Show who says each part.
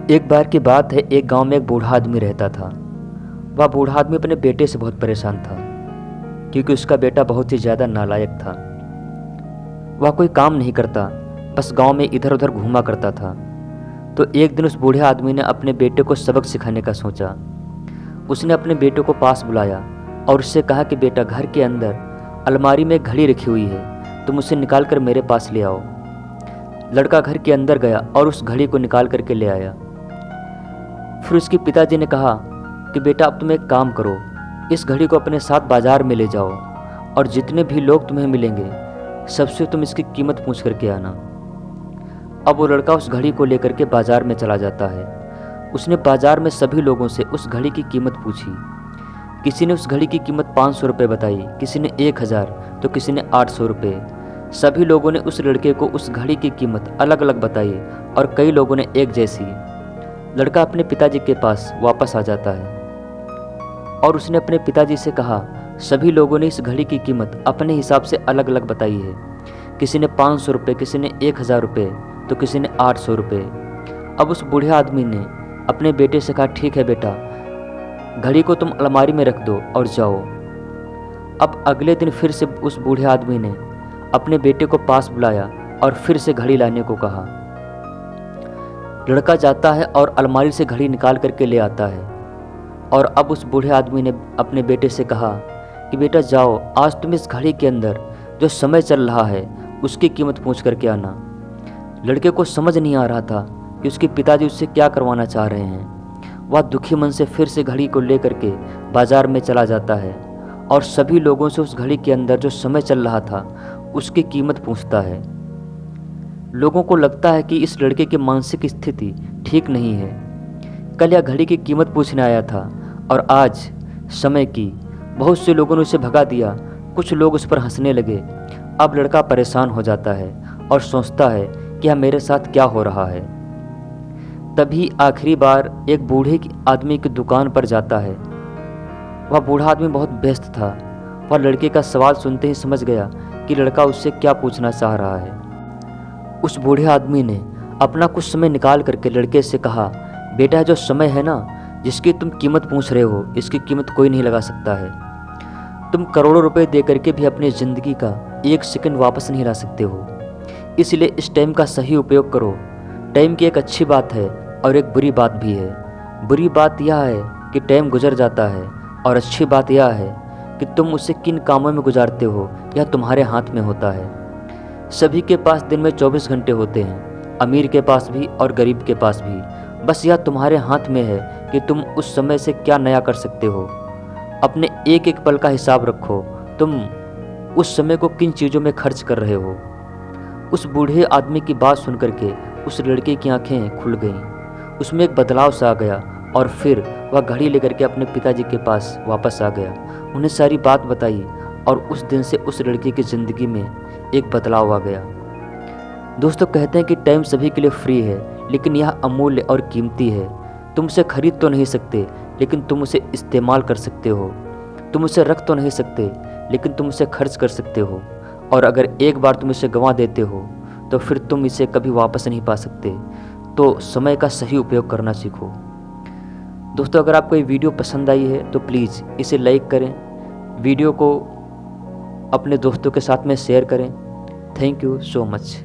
Speaker 1: एक बार की बात है, एक गांव में एक बूढ़ा आदमी रहता था। वह बूढ़ा आदमी अपने बेटे से बहुत परेशान था, क्योंकि उसका बेटा बहुत ही ज़्यादा नालायक था। वह कोई काम नहीं करता, बस गांव में इधर उधर घूमा करता था। तो एक दिन उस बूढ़े आदमी ने अपने बेटे को सबक सिखाने का सोचा। उसने अपने बेटे को पास बुलाया और उससे कहा कि बेटा, घर के अंदर अलमारी में एक घड़ी रखी हुई है, तुम उसे निकाल कर मेरे पास ले आओ। लड़का घर के अंदर गया और उस घड़ी को निकाल करके ले आया। फिर उसके पिताजी ने कहा कि बेटा, अब तुम एक काम करो, इस घड़ी को अपने साथ बाजार में ले जाओ और जितने भी लोग तुम्हें मिलेंगे सबसे तुम इसकी कीमत पूछ करके आना। अब वो लड़का उस घड़ी को लेकर के बाजार में चला जाता है। उसने बाजार में सभी लोगों से उस घड़ी की कीमत पूछी। किसी ने उस घड़ी की कीमत 500 रुपये बताई, किसी ने 1000, तो किसी ने 800 रुपये। सभी लोगों ने उस लड़के को उस घड़ी की कीमत अलग अलग बताई और कई लोगों ने एक जैसी। लड़का अपने पिताजी के पास वापस आ जाता है और उसने अपने पिताजी से कहा, सभी लोगों ने इस घड़ी की कीमत अपने हिसाब से अलग अलग बताई है। किसी ने 500 रुपये, किसी ने 1000 रुपये, तो किसी ने 800 रुपये। अब उस बूढ़े आदमी ने अपने बेटे से कहा, ठीक है बेटा, घड़ी को तुम अलमारी में रख दो और जाओ। अब अगले दिन फिर से उस बूढ़े आदमी ने अपने बेटे को पास बुलाया और फिर से घड़ी लाने को कहा। लड़का जाता है और अलमारी से घड़ी निकाल करके ले आता है। और अब उस बूढ़े आदमी ने अपने बेटे से कहा कि बेटा जाओ, आज तुम इस घड़ी के अंदर जो समय चल रहा है उसकी कीमत पूछ करके आना। लड़के को समझ नहीं आ रहा था कि उसके पिताजी उससे क्या करवाना चाह रहे हैं। वह दुखी मन से फिर से घड़ी को लेकर के बाजार में चला जाता है और सभी लोगों से उस घड़ी के अंदर जो समय चल रहा था उसकी कीमत पूछता है। लोगों को लगता है कि इस लड़के की मानसिक स्थिति ठीक नहीं है। कल यह घड़ी की कीमत पूछने आया था और आज समय की। बहुत से लोगों ने उसे भगा दिया, कुछ लोग उस पर हंसने लगे। अब लड़का परेशान हो जाता है और सोचता है कि यह मेरे साथ क्या हो रहा है। तभी आखिरी बार एक बूढ़े आदमी की दुकान पर जाता है। वह बूढ़ा आदमी बहुत व्यस्त था। वह लड़के का सवाल सुनते ही समझ गया कि लड़का उससे क्या पूछना चाह रहा है। उस बूढ़े आदमी ने अपना कुछ समय निकाल करके लड़के से कहा, बेटा, जो समय है ना, जिसकी तुम कीमत पूछ रहे हो, इसकी कीमत कोई नहीं लगा सकता है। तुम करोड़ों रुपए दे करके भी अपनी ज़िंदगी का एक सेकंड वापस नहीं ला सकते हो। इसलिए इस टाइम का सही उपयोग करो। टाइम की एक अच्छी बात है और एक बुरी बात भी है। बुरी बात यह है कि टाइम गुजर जाता है और अच्छी बात यह है कि तुम उसे किन कामों में गुजारते हो यह तुम्हारे हाथ में होता है। सभी के पास दिन में 24 घंटे होते हैं, अमीर के पास भी और गरीब के पास भी। बस यह तुम्हारे हाथ में है कि तुम उस समय से क्या नया कर सकते हो। अपने एक एक पल का हिसाब रखो, तुम उस समय को किन चीज़ों में खर्च कर रहे हो। उस बूढ़े आदमी की बात सुन करके उस लड़के की आंखें खुल गईं। उसमें एक बदलाव सा आ गया और फिर वह घड़ी लेकर के अपने पिताजी के पास वापस आ गया। उन्हें सारी बात बताई और उस दिन से उस लड़के की ज़िंदगी में एक बदलाव आ गया। दोस्तों, कहते हैं कि टाइम सभी के लिए फ्री है, लेकिन यह अमूल्य और कीमती है। तुम उसे खरीद तो नहीं सकते, लेकिन तुम उसे इस्तेमाल कर सकते हो। तुम उसे रख तो नहीं सकते, लेकिन तुम उसे खर्च कर सकते हो। और अगर एक बार तुम इसे गंवा देते हो तो फिर तुम इसे कभी वापस नहीं पा सकते। तो समय का सही उपयोग करना सीखो। दोस्तों, अगर आपको ये वीडियो पसंद आई है तो प्लीज़ इसे लाइक करें, वीडियो को अपने दोस्तों के साथ में शेयर करें। Thank you so much.